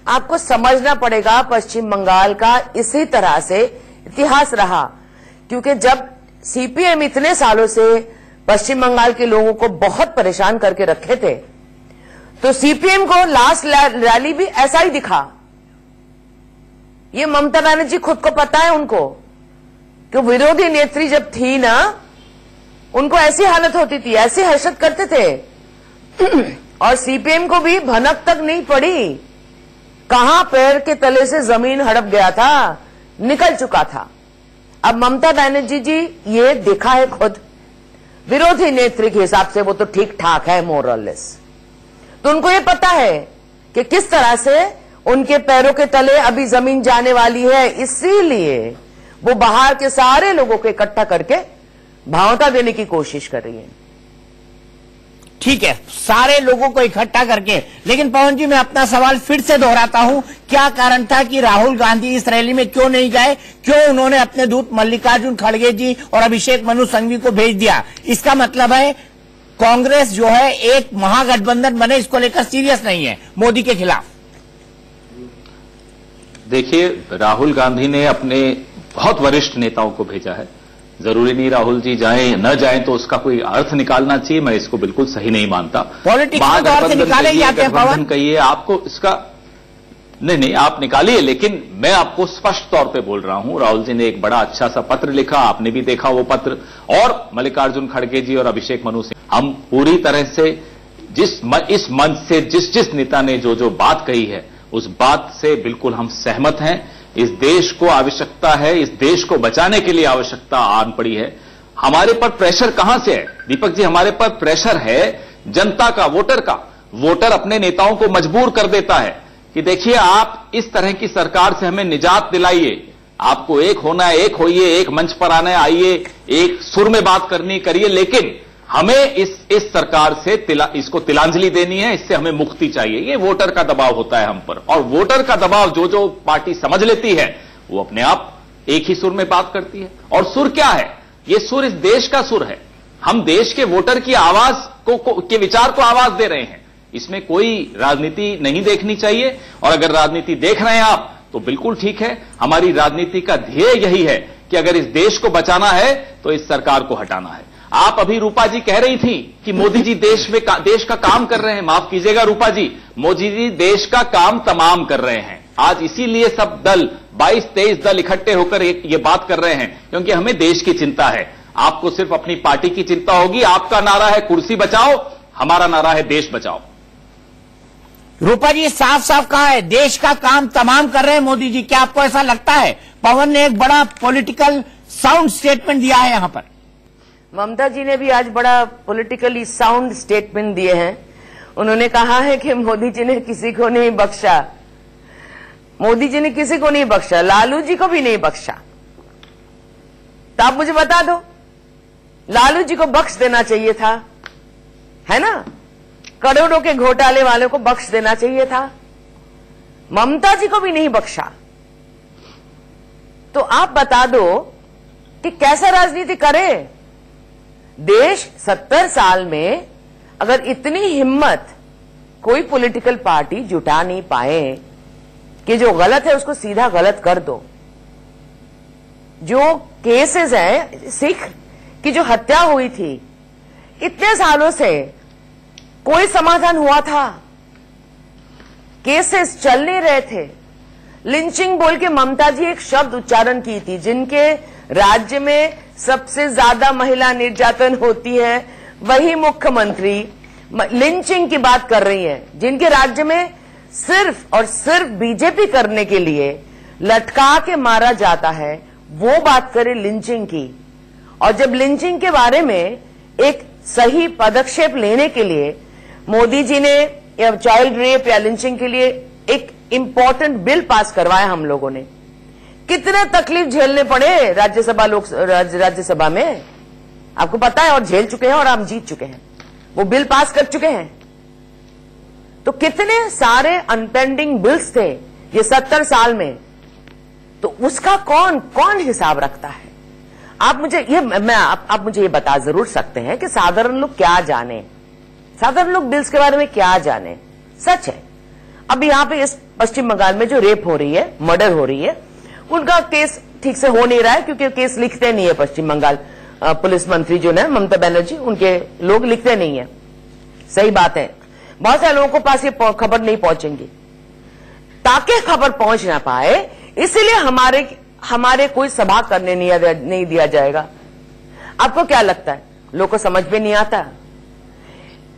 आपको समझना पड़ेगा, पश्चिम बंगाल का इसी तरह से इतिहास रहा, क्योंकि जब सीपीएम इतने सालों से पश्चिम बंगाल के लोगों को बहुत परेशान करके रखे थे, तो सीपीएम को लास्ट रैली भी ऐसा ही दिखा। ये ममता बनर्जी खुद को पता है उनको कि विरोधी नेत्री जब थी ना, उनको ऐसी हालत होती थी, ऐसी हर्षद करते थे, और सीपीएम को भी भनक तक नहीं पड़ी, कहां पैर के तले से जमीन हड़प गया था, निकल चुका था। अब ममता बनर्जी जी ये देखा है खुद, विरोधी नेत्री के हिसाब से वो तो ठीक ठाक है मोरलेस, तो उनको ये पता है कि किस तरह से उनके पैरों के तले अभी जमीन जाने वाली है, इसीलिए वो बाहर के सारे लोगों को इकट्ठा करके भावता देने की कोशिश कर रही है। ठीक है, सारे लोगों को इकट्ठा करके, लेकिन पवन जी मैं अपना सवाल फिर से दोहराता हूं, क्या कारण था कि राहुल गांधी इस रैली में क्यों नहीं गए? क्यों उन्होंने अपने दूत मल्लिकार्जुन खड़गे जी और अभिषेक मनु सिंघवी को भेज दिया? इसका मतलब है कांग्रेस जो है एक महागठबंधन बने, इसको लेकर सीरियस नहीं है मोदी के खिलाफ। देखिए, राहुल गांधी ने अपने बहुत वरिष्ठ नेताओं को भेजा है। जरूरी नहीं राहुल जी जाएं न जाएं तो उसका कोई अर्थ निकालना चाहिए, मैं इसको बिल्कुल सही नहीं मानता। पॉलिटिक्स में तो अर्थ निकाले ही आते हैं पवन। कहिए, आपको इसका नहीं आप निकालिए, लेकिन मैं आपको स्पष्ट तौर पे बोल रहा हूं, राहुल जी ने एक बड़ा अच्छा सा पत्र लिखा, आपने भी देखा वो पत्र, और मल्लिकार्जुन खड़गे जी और अभिषेक मनु सिंह, हम पूरी तरह से इस मंच से जिस नेता ने जो बात कही है उस बात से बिल्कुल हम सहमत हैं। इस देश को आवश्यकता है, इस देश को बचाने के लिए आवश्यकता आन पड़ी है। हमारे पर प्रेशर कहां से है दीपक जी? हमारे पर प्रेशर है जनता का, वोटर का। वोटर अपने नेताओं को मजबूर कर देता है कि देखिए आप इस तरह की सरकार से हमें निजात दिलाइए, आपको एक होना है, एक होइए, एक मंच पर आना है, आइए, एक सुर में बात करनी करिए, लेकिन हमें इस सरकार से इसको तिलांजलि देनी है, इससे हमें मुक्ति चाहिए। ये वोटर का दबाव होता है हम पर, और वोटर का दबाव जो पार्टी समझ लेती है वो अपने आप एक ही सुर में बात करती है। और सुर क्या है? ये सुर इस देश का सुर है। हम देश के वोटर की आवाज के विचार को आवाज दे रहे हैं। इसमें कोई राजनीति नहीं देखनी चाहिए, और अगर राजनीति देख रहे हैं आप तो बिल्कुल ठीक है। हमारी राजनीति का ध्येय यही है कि अगर इस देश को बचाना है तो इस सरकार को हटाना है। आप अभी रूपा जी कह रही थी कि मोदी जी देश का काम कर रहे हैं। माफ कीजिएगा रूपा जी, मोदी जी देश का काम तमाम कर रहे हैं। आज इसीलिए सब दल 22-23 दल इकट्ठे होकर ये बात कर रहे हैं, क्योंकि हमें देश की चिंता है। आपको सिर्फ अपनी पार्टी की चिंता होगी। आपका नारा है कुर्सी बचाओ, हमारा नारा है देश बचाओ। रूपा जी साफ साफ कहा है, देश का काम तमाम कर रहे हैं मोदी जी। क्या आपको ऐसा लगता है? पवन ने एक बड़ा पॉलिटिकल साउंड स्टेटमेंट दिया है यहां पर। ममता जी ने भी आज बड़ा पॉलिटिकली साउंड स्टेटमेंट दिए हैं। उन्होंने कहा है कि मोदी जी ने किसी को नहीं बख्शा, मोदी जी ने किसी को नहीं बख्शा, लालू जी को भी नहीं बख्शा। तो आप मुझे बता दो, लालू जी को बख्श देना चाहिए था, है ना? करोड़ों के घोटाले वाले को बख्श देना चाहिए था, ममता जी को भी नहीं बख्शा। तो आप बता दो कि कैसा राजनीति करे देश। 70 साल में अगर इतनी हिम्मत कोई पॉलिटिकल पार्टी जुटा नहीं पाए कि जो गलत है उसको सीधा गलत कर दो। जो केसेस है, सिख की जो हत्या हुई थी, इतने सालों से कोई समाधान हुआ था, केसेस चल नहीं रहे थे। लिंचिंग बोल के ममता जी एक शब्द उच्चारण की थी, जिनके राज्य में सबसे ज्यादा महिला निर्यातन होती है वही मुख्यमंत्री लिंचिंग की बात कर रही है, जिनके राज्य में सिर्फ और सिर्फ बीजेपी करने के लिए लटका के मारा जाता है, वो बात करे लिंचिंग की। और जब लिंचिंग के बारे में एक सही पदक्षेप लेने के लिए मोदी जी ने चाइल्ड रेप या लिंचिंग के लिए एक इंपॉर्टेंट बिल पास करवाया हम लोगों ने, कितने तकलीफ झेलने पड़े राज्यसभा में, आपको पता है, और झेल चुके हैं और हम जीत चुके हैं, वो बिल पास कर चुके हैं। तो कितने सारे अनपेंडिंग बिल्स थे ये 70 साल में, तो उसका कौन हिसाब रखता है? आप मुझे ये बता जरूर सकते हैं कि साधारण लोग क्या जाने, साधारण लोग बिल्स के बारे में क्या जाने। सच है, अब यहां पे इस पश्चिम बंगाल में जो रेप हो रही है, मर्डर हो रही है, उनका केस ठीक से हो नहीं रहा है, क्योंकि केस लिखते नहीं है पश्चिम बंगाल पुलिस मंत्री जो है ममता बनर्जी, उनके लोग लिखते नहीं है। सही बात है, बहुत सारे लोगों को पास ये खबर नहीं पहुंचेंगी। ताकि खबर पहुंच ना पाए इसलिए हमारे कोई सभा करने नहीं दिया जाएगा। आपको क्या लगता है, लोगों को समझ में नहीं आता?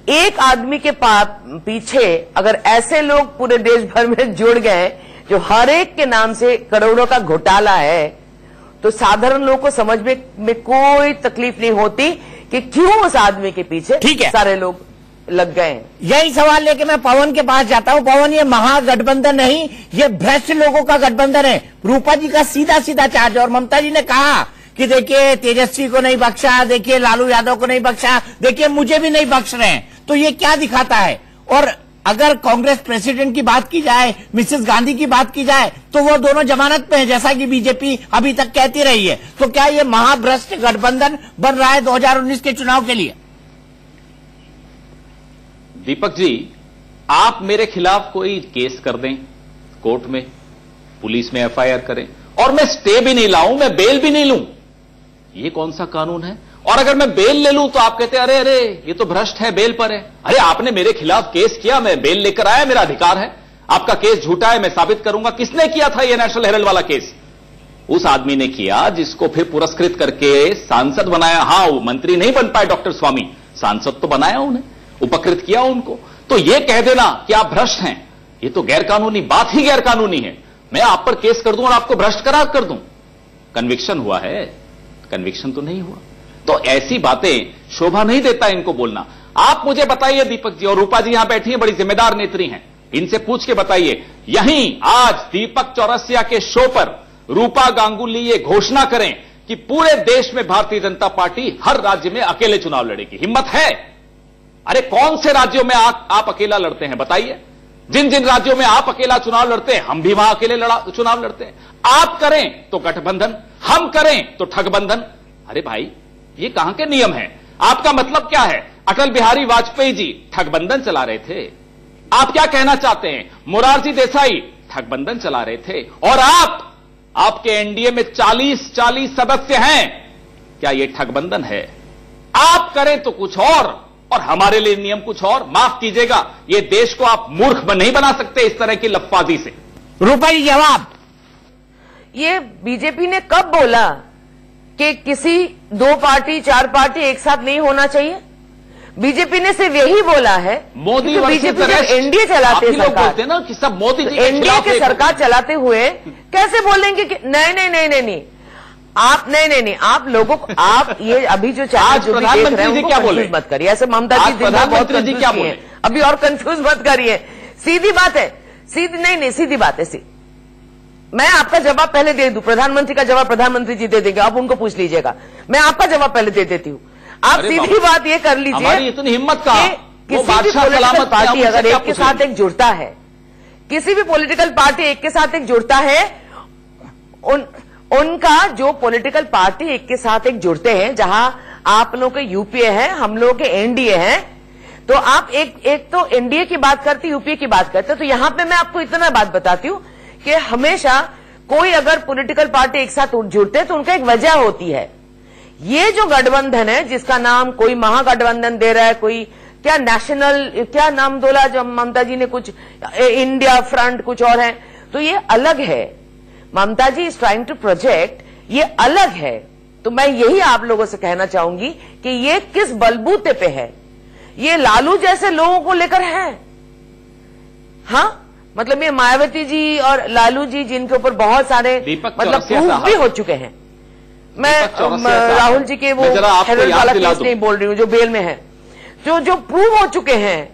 एक आदमी के पीछे अगर ऐसे लोग पूरे देश भर में जुड़ गए जो हर एक के नाम से करोड़ों का घोटाला है, तो साधारण लोगों को समझ में कोई तकलीफ नहीं होती कि क्यों उस आदमी के पीछे सारे लोग लग गए। यही सवाल लेके मैं पवन के पास जाता हूं। पवन, ये महागठबंधन नहीं, ये भ्रष्ट लोगों का गठबंधन है। रूपा जी का सीधा सीधा चार्ज, और ममता जी ने कहा कि देखिए तेजस्वी को नहीं बख्शा, देखिए लालू यादव को नहीं बख्शा, देखिए मुझे भी नहीं बख्श रहे हैं। तो ये क्या दिखाता है? और अगर कांग्रेस प्रेसिडेंट की बात की जाए, मिसेस गांधी की बात की जाए, तो वो दोनों जमानत पे हैं, जैसा कि बीजेपी अभी तक कहती रही है। तो क्या ये महाभ्रष्ट गठबंधन बन रहा है 2019 के चुनाव के लिए? दीपक जी, आप मेरे खिलाफ कोई केस कर दें कोर्ट में, पुलिस में एफआईआर करें, और मैं स्टे भी नहीं लाऊं, मैं बेल भी नहीं लूं, ये कौन सा कानून है? और अगर मैं बेल ले लूं तो आप कहते हैं अरे ये तो भ्रष्ट है, बेल पर है। अरे आपने मेरे खिलाफ केस किया, मैं बेल लेकर आया, मेरा अधिकार है। आपका केस झूठा है, मैं साबित करूंगा। किसने किया था ये नेशनल हेराल्ड वाला केस? उस आदमी ने किया जिसको फिर पुरस्कृत करके सांसद बनाया। हाँ, वो मंत्री नहीं बन पाए डॉक्टर स्वामी, सांसद तो बनाया उन्हें, उपकृत किया उनको। तो ये कह देना कि आप भ्रष्ट हैं, ये तो गैरकानूनी, बात ही गैरकानूनी है। मैं आप पर केस कर दूं और आपको भ्रष्ट करार कर दूं। कन्विक्शन हुआ है, कन्विक्शन तो नहीं हुआ। तो ऐसी बातें शोभा नहीं देता इनको बोलना। आप मुझे बताइए दीपक जी, और रूपा जी यहां बैठी हैं, बड़ी जिम्मेदार नेत्री हैं, इनसे पूछ के बताइए, यहीं आज दीपक चौरसिया के शो पर रूपा गांगुली ये घोषणा करें कि पूरे देश में भारतीय जनता पार्टी हर राज्य में अकेले चुनाव लड़ेगी। हिम्मत है? अरे कौन से राज्यों में आप अकेला लड़ते हैं बताइए? जिन जिन राज्यों में आप अकेला चुनाव लड़ते हैं, हम भी वहां अकेले चुनाव लड़ते हैं। आप करें तो गठबंधन, हम करें तो ठगबंधन। अरे भाई, ये कहां के नियम है? आपका मतलब क्या है? अटल बिहारी वाजपेयी जी ठगबंधन चला रहे थे। आप क्या कहना चाहते हैं? मोरारजी देसाई ठगबंधन चला रहे थे। और आपके एनडीए में 40 सदस्य हैं। क्या यह ठगबंधन है? आप करें तो कुछ और हमारे लिए नियम कुछ और। माफ कीजिएगा, ये देश को आप मूर्ख नहीं बना सकते इस तरह की लफ्फाजी से। रूपा जी जवाब। ये बीजेपी ने कब बोला कि किसी 2 पार्टी 4 पार्टी एक साथ नहीं होना चाहिए? बीजेपी ने सिर्फ यही बोला है। मोदी बीजेपी एनडीए चलाते हैं, आप बोलते हैं ना कि सब मोदी जी एनडीए के सरकार चलाते हुए कैसे बोलेंगे कि नहीं आप नहीं आप लोगों को आप ये अभी जो चाहे जो भी देख रहे हैं क्या बोले मत करिए। ऐसे ममता जी प्रधानमंत्री जी क्या बोले, अभी और कंफ्यूज मत करिए। सीधी बात है, सीधी बात है। मैं आपका जवाब पहले दे दूं, प्रधानमंत्री का जवाब प्रधानमंत्री जी दे देंगे, आप उनको पूछ लीजिएगा। मैं आपका जवाब पहले दे देती हूं। आप सीधी बात ये कर लीजिए, हमारी इतनी हिम्मत का किसी भी पॉलिटिकल पार्टी अगर एक के साथ एक जुड़ता है, किसी भी पॉलिटिकल पार्टी एक के साथ एक जुड़ता है, उनका जो पॉलिटिकल पार्टी एक के साथ एक जुड़ते हैं, जहां आप लोगों के यूपीए है, हम लोगों के एनडीए है, तो आप एक तो एनडीए की बात करते, यूपीए की बात करते। तो यहां पे मैं आपको इतना बात बताती हूं कि हमेशा कोई अगर पॉलिटिकल पार्टी एक साथ जुड़ते हैं तो उनका एक वजह होती है। ये जो गठबंधन है, जिसका नाम कोई महागठबंधन दे रहा है, कोई क्या नेशनल क्या नाम बोला जो ममता जी ने, कुछ इंडिया फ्रंट कुछ और है, तो ये अलग है। ममता जी इज ट्राइंग टू प्रोजेक्ट, ये अलग है। तो मैं यही आप लोगों से कहना चाहूंगी कि ये किस बलबूते पे है, ये लालू जैसे लोगों को लेकर है। हाँ, मतलब ये मायावती जी और लालू जी जिनके ऊपर बहुत सारे मतलब प्रूफ भी हो चुके हैं। मैं राहुल जी के वो हेरल्ड वाला केस नहीं बोल रही हूं जो बेल में है, जो प्रूव हो चुके हैं,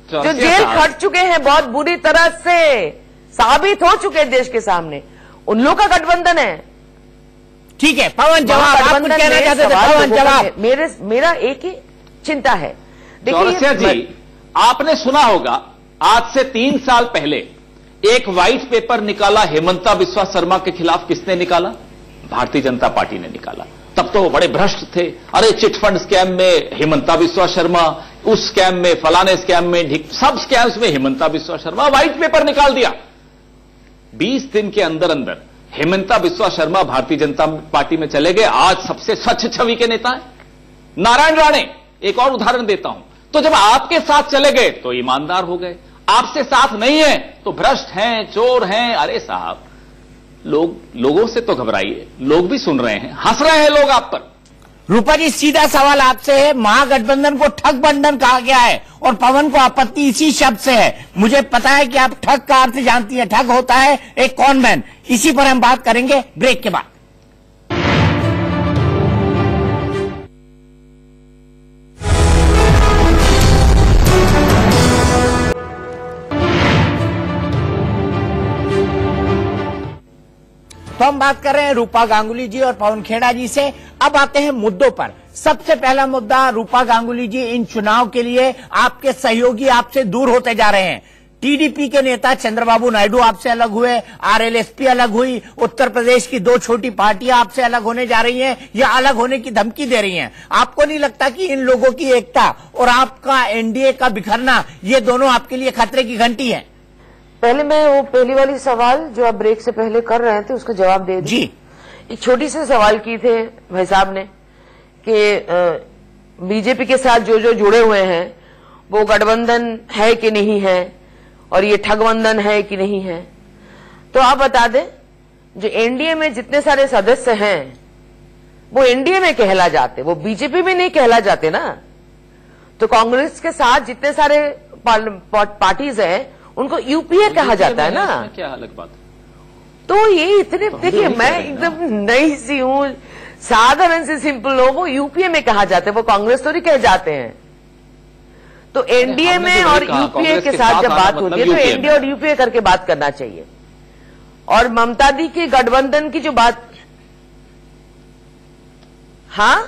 जो जेल खट चुके हैं, बहुत बुरी तरह से साबित हो चुके हैं देश के सामने, उन लोगों का गठबंधन है। ठीक है पवन, जवाब आप कुछ कहना चाहते थे? पवन जवाब। मेरा एक ही चिंता है। चौरसिया जी, आपने सुना होगा आज से 3 साल पहले एक व्हाइट पेपर निकाला हेमंता बिस्वा शर्मा के खिलाफ। किसने निकाला? भारतीय जनता पार्टी ने निकाला। तब तो वो बड़े भ्रष्ट थे, अरे चिटफंड स्कैम में हेमंता बिस्वा शर्मा, उस स्कैम में, फलाने स्कैम में, सब स्कैम्स में हेमंता बिस्वा शर्मा। व्हाइट पेपर निकाल दिया। 20 दिन के अंदर अंदर हेमंता बिस्वा शर्मा भारतीय जनता पार्टी में चले गए। आज सबसे स्वच्छ छवि के नेता है नारायण राणे। एक और उदाहरण देता हूं, तो जब आपके साथ चले गए तो ईमानदार हो गए, आपसे साथ नहीं है तो भ्रष्ट हैं, चोर हैं। अरे साहब, लोगों से तो घबराइए, लोग भी सुन रहे हैं, हंस रहे हैं लोग आप पर। रूपा जी, सीधा सवाल आपसे है, महागठबंधन को ठग बंधन कहा गया है और पवन को आपत्ति इसी शब्द से है। मुझे पता है कि आप ठग का अर्थ जानती हैं, ठग होता है एक कॉनमैन। इसी पर हम बात करेंगे ब्रेक के बाद। तो हम बात कर रहे हैं रूपा गांगुली जी और पवन खेड़ा जी से। अब आते हैं मुद्दों पर। सबसे पहला मुद्दा, रूपा गांगुली जी, इन चुनाव के लिए आपके सहयोगी आपसे दूर होते जा रहे हैं। टीडीपी के नेता चंद्रबाबू नायडू आपसे अलग हुए, आरएलएसपी अलग हुई, उत्तर प्रदेश की 2 छोटी पार्टियां आपसे अलग होने जा रही हैं या अलग होने की धमकी दे रही हैं। आपको नहीं लगता कि इन लोगों की एकता और आपका एनडीए का बिखरना, ये दोनों आपके लिए खतरे की घंटी है? पहले मैं वो पहली वाली सवाल जो आप ब्रेक से पहले कर रहे थे उसका जवाब दे दूं। जी, एक छोटी सी सवाल की थे भाई साहब ने कि बीजेपी के साथ जो जुड़े हुए हैं वो गठबंधन है कि नहीं है और ये ठगबंधन है कि नहीं है। तो आप बता दें, जो एनडीए में जितने सारे सदस्य हैं वो एनडीए में कहला जाते, वो बीजेपी में नहीं कहला जाते ना। तो कांग्रेस के साथ जितने सारे पार्टीज हैं उनको यूपीए कहा जाता है ना। क्या अलग बात? तो ये इतने, देखिए मैं एकदम नई सी हूं, साधारण से सिंपल लोग, वो यूपीए में कहा जाते हैं, वो कांग्रेस थोड़ी कह जाते हैं। तो एनडीए में और यूपीए के साथ जब बात होती है तो एनडीए और यूपीए करके बात करना चाहिए। और ममता दी के गठबंधन की जो बात, हाँ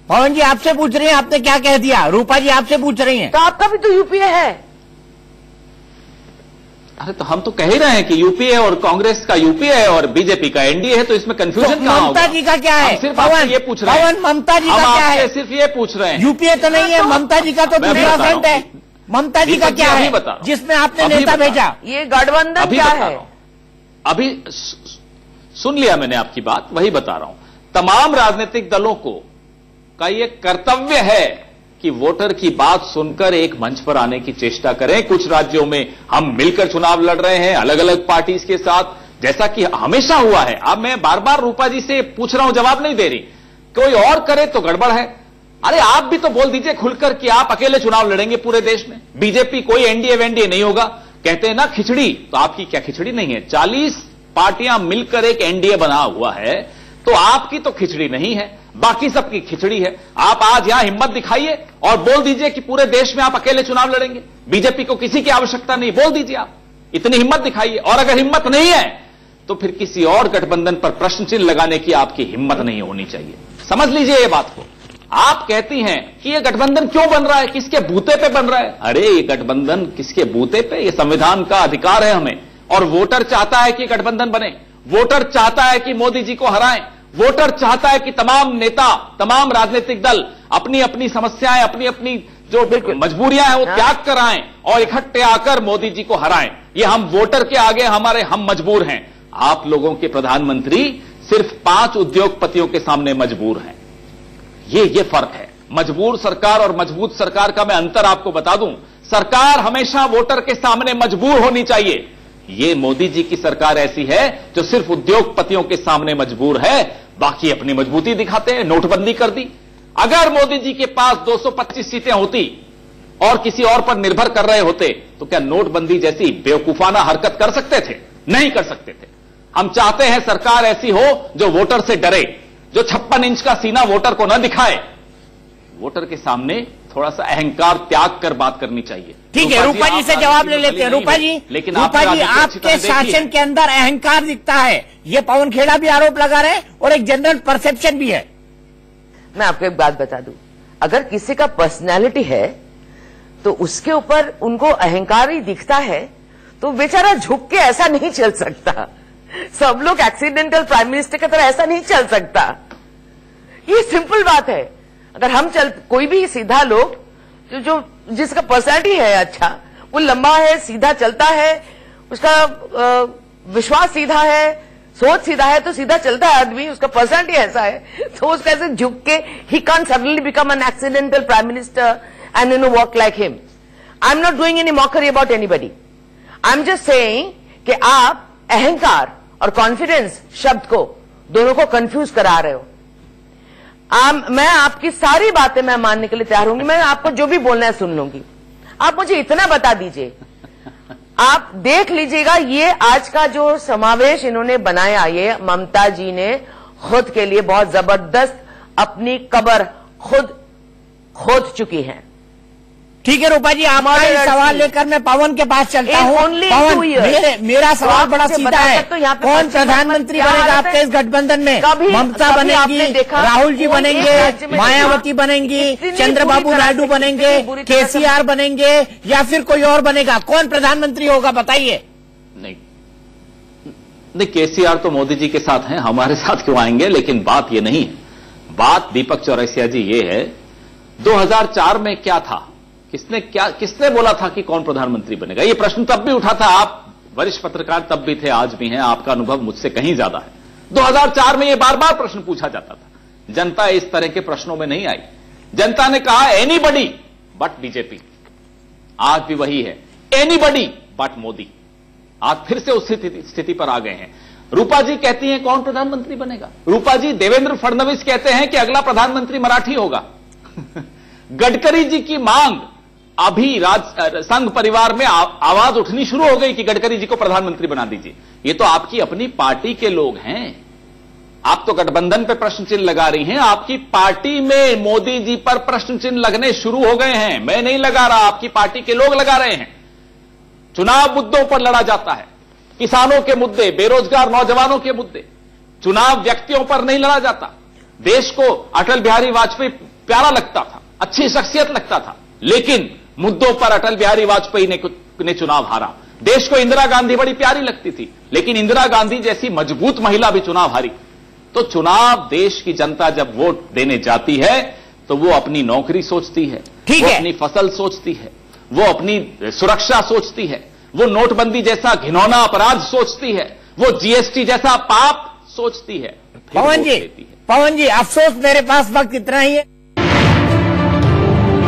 पवन जी आपसे पूछ रही हैं, आपने क्या कह दिया? रूपा जी आपसे पूछ रही हैं। तो आपका भी तो यूपीए है। अरे तो हम तो कह ही रहे हैं कि यूपीए और कांग्रेस का यूपीए है और बीजेपी का एनडीए है, तो इसमें कंफ्यूजन कहां होगा? ममता जी का क्या है? सिर्फ पवन ये पूछ रहे हैं। पवन, ममता जी का क्या है? सिर्फ ये पूछ रहे हैं। यूपीए तो नहीं है, ममता जी का तो दूसरा फ्रंट है। ममता जी का क्या है जिसमें आपने नेता भेजा? ये गठबंधन क्या है? अभी सुन लिया मैंने आपकी बात, वही बता रहा हूं। तमाम राजनीतिक दलों का ये कर्तव्य है कि वोटर की बात सुनकर एक मंच पर आने की चेष्टा करें। कुछ राज्यों में हम मिलकर चुनाव लड़ रहे हैं अलग अलग पार्टीज के साथ, जैसा कि हमेशा हुआ है। अब मैं बार बार रूपा जी से पूछ रहा हूं, जवाब नहीं दे रही। कोई और करे तो गड़बड़ है, अरे आप भी तो बोल दीजिए खुलकर कि आप अकेले चुनाव लड़ेंगे पूरे देश में, बीजेपी कोई एनडीए वेंडीए नहीं होगा। कहते हैं ना खिचड़ी, तो आपकी क्या खिचड़ी नहीं है? 40 पार्टियां मिलकर एक एनडीए बना हुआ है, तो आपकी तो खिचड़ी नहीं है, बाकी सबकी खिचड़ी है। आप आज यहां हिम्मत दिखाइए और बोल दीजिए कि पूरे देश में आप अकेले चुनाव लड़ेंगे, बीजेपी को किसी की आवश्यकता नहीं, बोल दीजिए आप, इतनी हिम्मत दिखाइए। और अगर हिम्मत नहीं है तो फिर किसी और गठबंधन पर प्रश्न चिन्ह लगाने की आपकी हिम्मत नहीं होनी चाहिए। समझ लीजिए ये बात को। आप कहती हैं कि ये गठबंधन क्यों बन रहा है, किसके बूते पे बन रहा है? अरे ये गठबंधन किसके बूते पे? ये संविधान का अधिकार है हमें, और वोटर चाहता है कि गठबंधन बने, वोटर चाहता है कि मोदी जी को हराएं, वोटर चाहता है कि तमाम नेता, तमाम राजनीतिक दल अपनी अपनी समस्याएं, अपनी अपनी जो मजबूरियां हैं वो त्याग कर आएं और इकट्ठे आकर मोदी जी को हराएं। ये हम वोटर के आगे हम मजबूर हैं। आप लोगों के प्रधानमंत्री सिर्फ 5 उद्योगपतियों के सामने मजबूर हैं। ये फर्क है। मजबूर सरकार और मजबूत सरकार का मैं अंतर आपको बता दूं। सरकार हमेशा वोटर के सामने मजबूर होनी चाहिए। ये मोदी जी की सरकार ऐसी है जो सिर्फ उद्योगपतियों के सामने मजबूर है, बाकी अपनी मजबूती दिखाते हैं। नोटबंदी कर दी। अगर मोदी जी के पास 225 सीटें होती और किसी और पर निर्भर कर रहे होते तो क्या नोटबंदी जैसी बेवकूफाना हरकत कर सकते थे? नहीं कर सकते थे। हम चाहते हैं सरकार ऐसी हो जो वोटर से डरे, जो 56 इंच का सीना वोटर को न दिखाए। वोटर के सामने थोड़ा सा अहंकार त्याग कर बात करनी चाहिए। ठीक है, रूपा जी से जवाब ले लेते हैं। रूपा जी, लेकिन रूपा जी, आपके शासन के अंदर अहंकार दिखता है, ये पवन खेड़ा भी आरोप लगा रहे हैं और एक जनरल परसेप्शन भी है। मैं आपको एक बात बता दूं, अगर किसी का पर्सनैलिटी है तो उसके ऊपर उनको अहंकार ही दिखता है तो बेचारा झुक के ऐसा नहीं चल सकता। सब लोग एक्सीडेंटल प्राइम मिनिस्टर की तरह ऐसा नहीं चल सकता। ये सिंपल बात है। अगर हम कोई भी सीधा लोग जो जिसका पर्सनैलिटी है अच्छा, वो लंबा है, सीधा चलता है, उसका विश्वास सीधा है, सोच सीधा है, तो सीधा चलता है आदमी, उसका पर्सनैलिटी ऐसा है तो उसका ऐसे झुक के he can't suddenly become an accidental prime minister and you know walk like him. I am not doing any mockery about anybody. I am just saying कि आप अहंकार और कॉन्फिडेंस शब्द को दोनों को कंफ्यूज करा रहे हो। मैं आपकी सारी बातें मैं मानने के लिए तैयार हूंगी, मैं आपको जो भी बोलना है सुन लूंगी। आप मुझे इतना बता दीजिए, आप देख लीजिएगा ये आज का जो समावेश इन्होंने बनाया, ये ममता जी ने खुद के लिए बहुत जबरदस्त अपनी कब्र खुद खोद चुकी हैं। ठीक है रूपा जी, आपका ही सवाल लेकर मैं पवन के पास चलता हूँ। पवन, मेरा सवाल बड़ा सीधा है, कौन प्रधानमंत्री बनेगा आपके इस गठबंधन में? ममता बनेगी, राहुल जी बनेंगे, मायावती बनेंगी, चंद्रबाबू नायडू बनेंगे, केसीआर बनेंगे, या फिर कोई और बनेगा? कौन प्रधानमंत्री होगा बताइए? नहीं, केसीआर तो मोदी जी के साथ हैं, हमारे साथ क्यों आएंगे? लेकिन बात ये नहीं है। बात दीपक चौरसिया जी ये है, 2004 में क्या था, किसने बोला था कि कौन प्रधानमंत्री बनेगा? ये प्रश्न तब भी उठा था। आप वरिष्ठ पत्रकार तब भी थे, आज भी हैं, आपका अनुभव मुझसे कहीं ज्यादा है। 2004 में ये बार बार प्रश्न पूछा जाता था। जनता इस तरह के प्रश्नों में नहीं आई। जनता ने कहा एनीबडी बट बीजेपी। आज भी वही है, एनीबडी बट मोदी। आज फिर से उस स्थिति पर आ गए हैं। रूपा जी कहती हैं कौन प्रधानमंत्री बनेगा? रूपा जी, देवेंद्र फडणवीस कहते हैं कि अगला प्रधानमंत्री मराठी होगा। गडकरी जी की मांग, अभी संघ परिवार में आवाज उठनी शुरू हो गई कि गडकरी जी को प्रधानमंत्री बना दीजिए। ये तो आपकी अपनी पार्टी के लोग हैं। आप तो गठबंधन पे प्रश्न चिन्ह लगा रही हैं, आपकी पार्टी में मोदी जी पर प्रश्न चिन्ह लगने शुरू हो गए हैं। मैं नहीं लगा रहा, आपकी पार्टी के लोग लगा रहे हैं। चुनाव मुद्दों पर लड़ा जाता है, किसानों के मुद्दे, बेरोजगार नौजवानों के मुद्दे। चुनाव व्यक्तियों पर नहीं लड़ा जाता। देश को अटल बिहारी वाजपेयी प्यारा लगता था, अच्छी शख्सियत लगता था, लेकिन मुद्दों पर अटल बिहारी वाजपेयी ने चुनाव हारा। देश को इंदिरा गांधी बड़ी प्यारी लगती थी, लेकिन इंदिरा गांधी जैसी मजबूत महिला भी चुनाव हारी। तो चुनाव, देश की जनता जब वोट देने जाती है तो वो अपनी नौकरी सोचती है, वो अपनी फसल सोचती है, वो अपनी सुरक्षा सोचती है, वो नोटबंदी जैसा घिनौना अपराध सोचती है, वो जीएसटी जैसा पाप सोचती है। पवन जी, अफसोस मेरे पास वक्त इतना ही है।